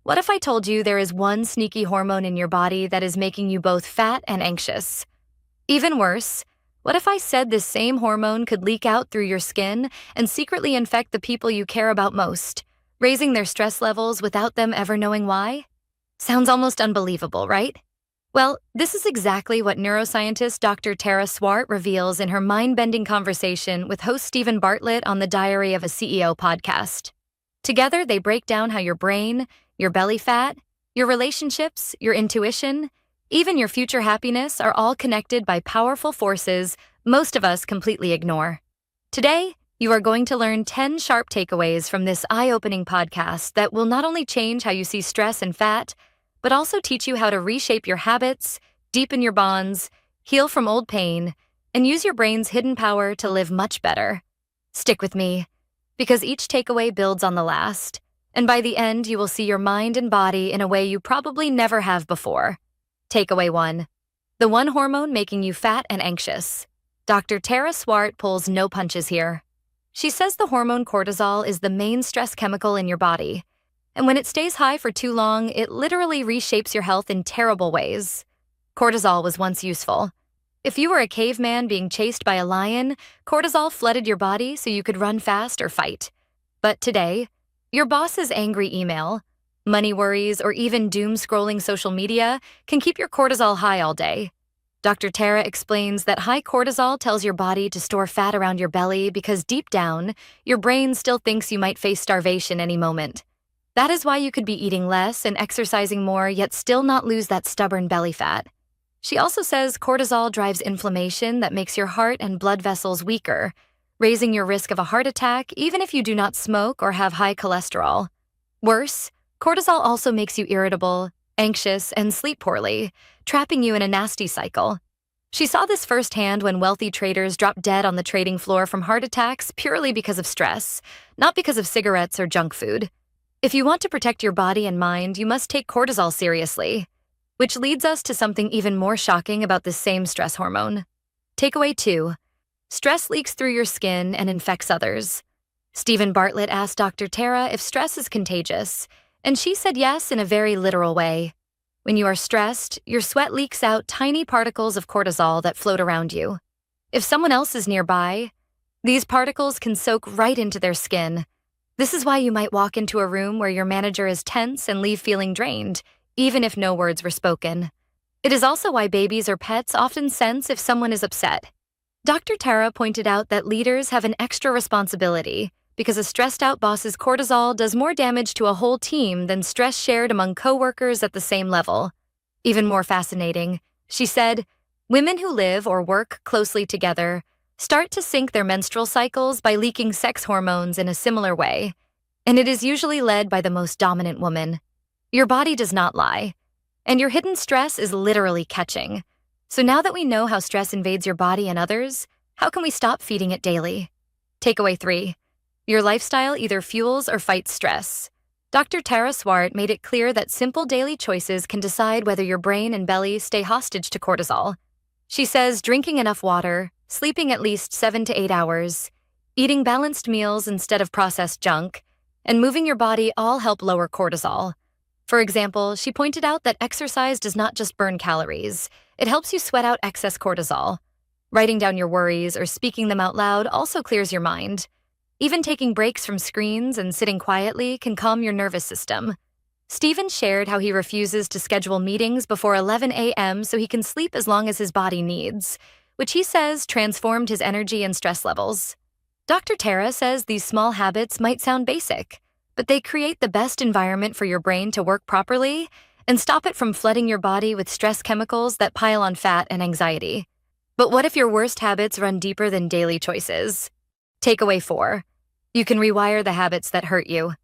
What if I told you there is one sneaky hormone in your body that is making you both fat and anxious? Even worse, what if I said this same hormone could leak out through your skin and secretly infect the people you care about most, raising their stress levels without them ever knowing why? Sounds almost unbelievable, right? Well, this is exactly what neuroscientist Dr. Tara Swart reveals in her mind-bending conversation with host Steven Bartlett on the Diary of a CEO podcast. Together, they break down how your brain, your belly fat, your relationships, your intuition, even your future happiness are all connected by powerful forces most of us completely ignore. Today, you are going to learn 10 sharp takeaways from this eye-opening podcast that will not only change how you see stress and fat, but also teach you how to reshape your habits, deepen your bonds, heal from old pain, and use your brain's hidden power to live much better. Stick with me, because each takeaway builds on the last, and by the end, you will see your mind and body in a way you probably never have before. Takeaway 1. The one hormone making you fat and anxious. Dr. Tara Swart pulls no punches here. She says the hormone cortisol is the main stress chemical in your body, and when it stays high for too long, it literally reshapes your health in terrible ways. Cortisol was once useful. If you were a caveman being chased by a lion, cortisol flooded your body so you could run fast or fight. But today, your boss's angry email, money worries, or even doom-scrolling social media can keep your cortisol high all day. Dr. Tara explains that high cortisol tells your body to store fat around your belly because deep down, your brain still thinks you might face starvation any moment. That is why you could be eating less and exercising more, yet still not lose that stubborn belly fat. She also says cortisol drives inflammation that makes your heart and blood vessels weaker, raising your risk of a heart attack even if you do not smoke or have high cholesterol. Worse, cortisol also makes you irritable, anxious, and sleep poorly, trapping you in a nasty cycle. She saw this firsthand when wealthy traders dropped dead on the trading floor from heart attacks purely because of stress, not because of cigarettes or junk food. If you want to protect your body and mind, you must take cortisol seriously. Which leads us to something even more shocking about this same stress hormone. Takeaway 2. Stress leaks through your skin and infects others. Steven Bartlett asked Dr. Tara if stress is contagious, and she said yes in a very literal way. When you are stressed, your sweat leaks out tiny particles of cortisol that float around you. If someone else is nearby, these particles can soak right into their skin. This is why you might walk into a room where your manager is tense and leave feeling drained, even if no words were spoken. It is also why babies or pets often sense if someone is upset. Dr. Tara pointed out that leaders have an extra responsibility because a stressed-out boss's cortisol does more damage to a whole team than stress shared among coworkers at the same level. Even more fascinating, she said, women who live or work closely together start to sync their menstrual cycles by leaking sex hormones in a similar way, and it is usually led by the most dominant woman. Your body does not lie, and your hidden stress is literally catching. So now that we know how stress invades your body and others, how can we stop feeding it daily? Takeaway 3. Your lifestyle either fuels or fights stress. Dr. Tara Swart made it clear that simple daily choices can decide whether your brain and belly stay hostage to cortisol. She says drinking enough water, sleeping at least 7 to 8 hours, eating balanced meals instead of processed junk, and moving your body all help lower cortisol. For example, she pointed out that exercise does not just burn calories, it helps you sweat out excess cortisol. Writing down your worries or speaking them out loud also clears your mind. Even taking breaks from screens and sitting quietly can calm your nervous system. Steven shared how he refuses to schedule meetings before 11 a.m. so he can sleep as long as his body needs, which he says transformed his energy and stress levels. Dr. Tara says these small habits might sound basic, but they create the best environment for your brain to work properly and stop it from flooding your body with stress chemicals that pile on fat and anxiety. But what if your worst habits run deeper than daily choices? Takeaway 4. You can rewire the habits that hurt you.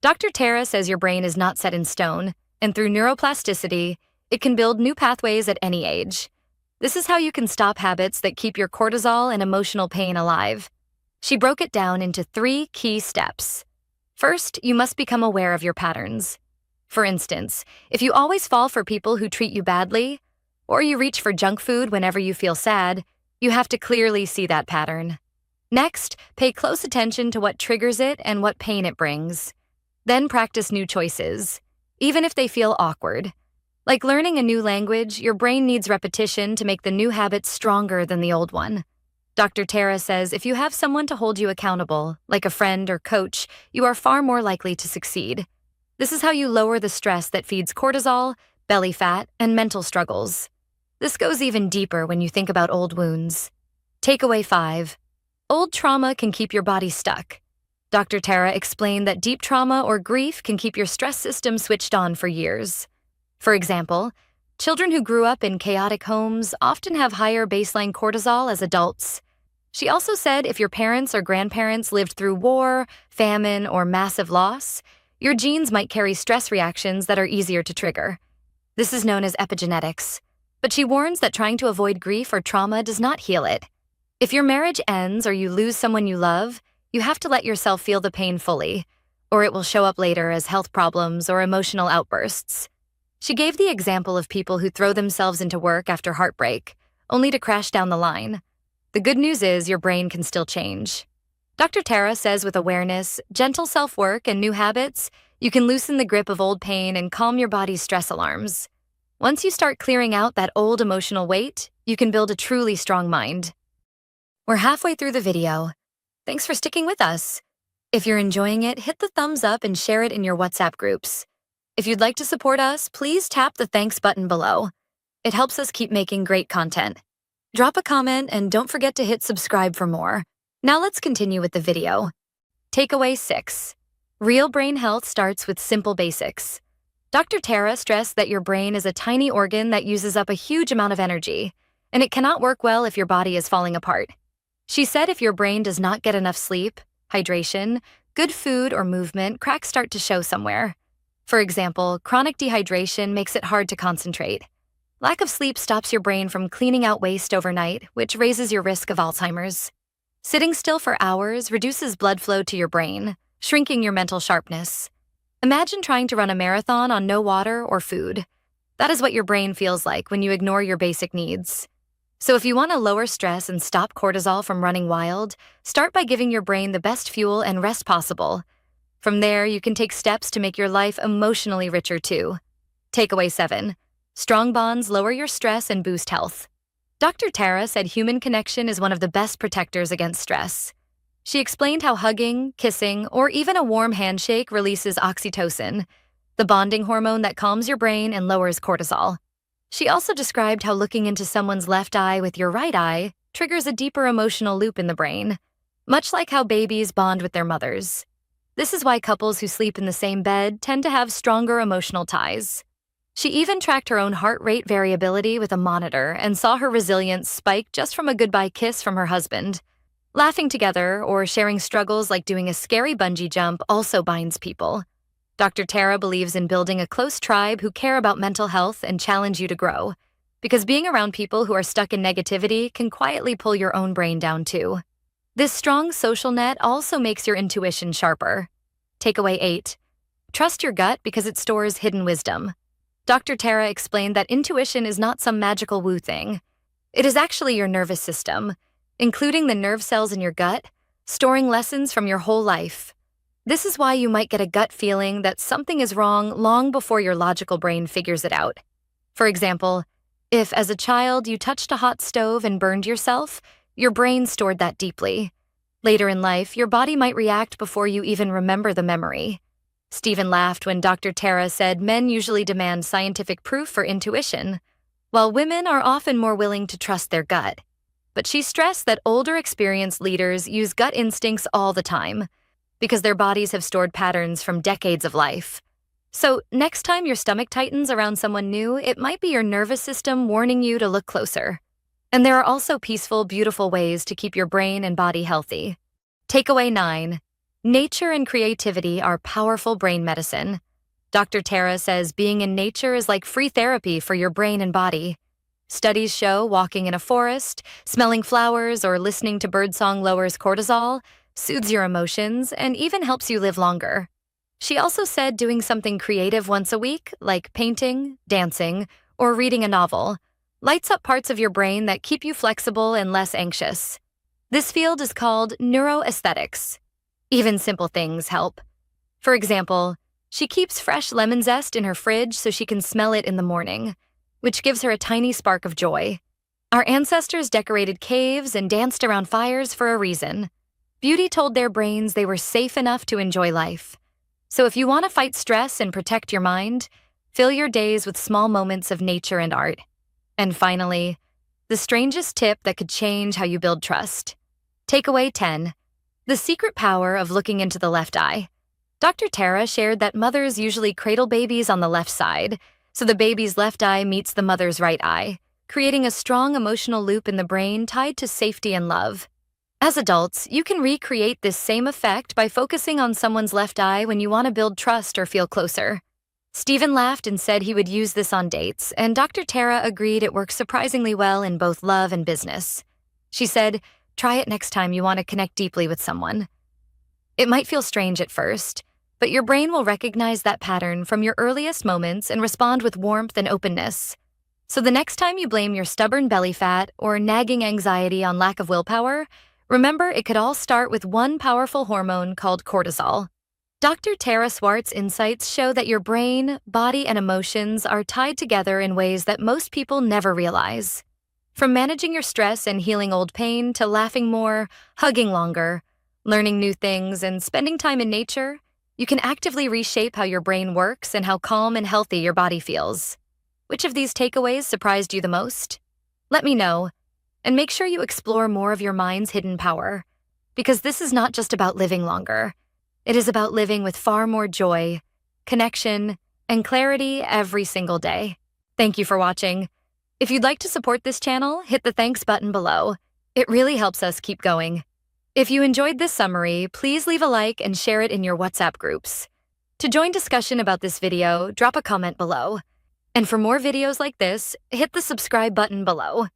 Dr. Tara says your brain is not set in stone, and through neuroplasticity, it can build new pathways at any age. This is how you can stop habits that keep your cortisol and emotional pain alive. She broke it down into 3 key steps. First, you must become aware of your patterns. For instance, if you always fall for people who treat you badly, or you reach for junk food whenever you feel sad, you have to clearly see that pattern. Next, pay close attention to what triggers it and what pain it brings. Then practice new choices. even if they feel awkward. Like learning a new language, your brain needs repetition to make the new habit stronger than the old one. Dr. Tara says if you have someone to hold you accountable, like a friend or coach, you are far more likely to succeed. This is how you lower the stress that feeds cortisol, belly fat, and mental struggles. This goes even deeper when you think about old wounds. Takeaway 5. Old trauma can keep your body stuck. Dr. Tara explained that deep trauma or grief can keep your stress system switched on for years. For example, children who grew up in chaotic homes often have higher baseline cortisol as adults. She also said if your parents or grandparents lived through war, famine, or massive loss, your genes might carry stress reactions that are easier to trigger. This is known as epigenetics. But she warns that trying to avoid grief or trauma does not heal it. If your marriage ends or you lose someone you love, you have to let yourself feel the pain fully, or it will show up later as health problems or emotional outbursts. She gave the example of people who throw themselves into work after heartbreak, only to crash down the line. The good news is your brain can still change. Dr. Tara says with awareness, gentle self-work, and new habits, you can loosen the grip of old pain and calm your body's stress alarms. Once you start clearing out that old emotional weight, you can build a truly strong mind. We're halfway through the video. Thanks for sticking with us. If you're enjoying it, hit the thumbs up and share it in your WhatsApp groups. If you'd like to support us, please tap the thanks button below. It helps us keep making great content. Drop a comment and don't forget to hit subscribe for more. Now let's continue with the video. Takeaway 6. Real brain health starts with simple basics. Dr. Tara stressed that your brain is a tiny organ that uses up a huge amount of energy, and it cannot work well if your body is falling apart. She said if your brain does not get enough sleep, hydration, good food, or movement, cracks start to show somewhere. For example, chronic dehydration makes it hard to concentrate. Lack of sleep stops your brain from cleaning out waste overnight, which raises your risk of Alzheimer's. Sitting still for hours reduces blood flow to your brain, shrinking your mental sharpness. Imagine trying to run a marathon on no water or food. That is what your brain feels like when you ignore your basic needs. So if you want to lower stress and stop cortisol from running wild, start by giving your brain the best fuel and rest possible. From there, you can take steps to make your life emotionally richer too. Takeaway 7. Strong bonds lower your stress and boost health. Dr. Tara said human connection is one of the best protectors against stress. She explained how hugging, kissing, or even a warm handshake releases oxytocin, the bonding hormone that calms your brain and lowers cortisol. She also described how looking into someone's left eye with your right eye triggers a deeper emotional loop in the brain, much like how babies bond with their mothers. This is why couples who sleep in the same bed tend to have stronger emotional ties. She even tracked her own heart rate variability with a monitor and saw her resilience spike just from a goodbye kiss from her husband. Laughing together or sharing struggles like doing a scary bungee jump also binds people. Dr. Tara believes in building a close tribe who care about mental health and challenge you to grow, because being around people who are stuck in negativity can quietly pull your own brain down too. This strong social net also makes your intuition sharper. Takeaway 8. Trust your gut because it stores hidden wisdom. Dr. Tara explained that intuition is not some magical woo thing. It is actually your nervous system, including the nerve cells in your gut, storing lessons from your whole life. This is why you might get a gut feeling that something is wrong long before your logical brain figures it out. For example, if as a child you touched a hot stove and burned yourself, your brain stored that deeply. Later in life, your body might react before you even remember the memory. Stephen laughed when Dr. Tara said men usually demand scientific proof for intuition, while women are often more willing to trust their gut. But she stressed that older experienced leaders use gut instincts all the time because their bodies have stored patterns from decades of life. So next time your stomach tightens around someone new, it might be your nervous system warning you to look closer. And there are also peaceful, beautiful ways to keep your brain and body healthy. Takeaway 9. Nature and creativity are powerful brain medicine. Dr. Tara says being in nature is like free therapy for your brain and body. Studies show walking in a forest, smelling flowers, or listening to birdsong lowers cortisol, soothes your emotions, and even helps you live longer. She also said doing something creative once a week, like painting, dancing, or reading a novel, lights up parts of your brain that keep you flexible and less anxious. This field is called neuroaesthetics. Even simple things help. For example, She keeps fresh lemon zest in her fridge so she can smell it in the morning, which gives her a tiny spark of joy. Our ancestors decorated caves and danced around fires for a reason. Beauty told their brains they were safe enough to enjoy life. So if you want to fight stress and protect your mind, fill your days with small moments of nature and art. And finally, the strangest tip that could change how you build trust. Takeaway 10. The secret power of looking into the left eye. Dr. Tara shared that mothers usually cradle babies on the left side, so the baby's left eye meets the mother's right eye, creating a strong emotional loop in the brain tied to safety and love. As adults, you can recreate this same effect by focusing on someone's left eye when you want to build trust or feel closer. Stephen laughed and said he would use this on dates, and Dr. Tara agreed it works surprisingly well in both love and business. She said, "Try it next time you want to connect deeply with someone." It might feel strange at first, but your brain will recognize that pattern from your earliest moments and respond with warmth and openness. So the next time you blame your stubborn belly fat or nagging anxiety on lack of willpower, remember it could all start with one powerful hormone called cortisol. Dr. Tara Swart's insights show that your brain, body, and emotions are tied together in ways that most people never realize. From managing your stress and healing old pain to laughing more, hugging longer, learning new things, and spending time in nature, you can actively reshape how your brain works and how calm and healthy your body feels. Which of these takeaways surprised you the most? Let me know, and make sure you explore more of your mind's hidden power, because this is not just about living longer. It is about living with far more joy, connection, and clarity every single day. Thank you for watching. If you'd like to support this channel, hit the thanks button below. It really helps us keep going. If you enjoyed this summary, please leave a like and share it in your WhatsApp groups. To join discussion about this video, drop a comment below. And for more videos like this, hit the subscribe button below.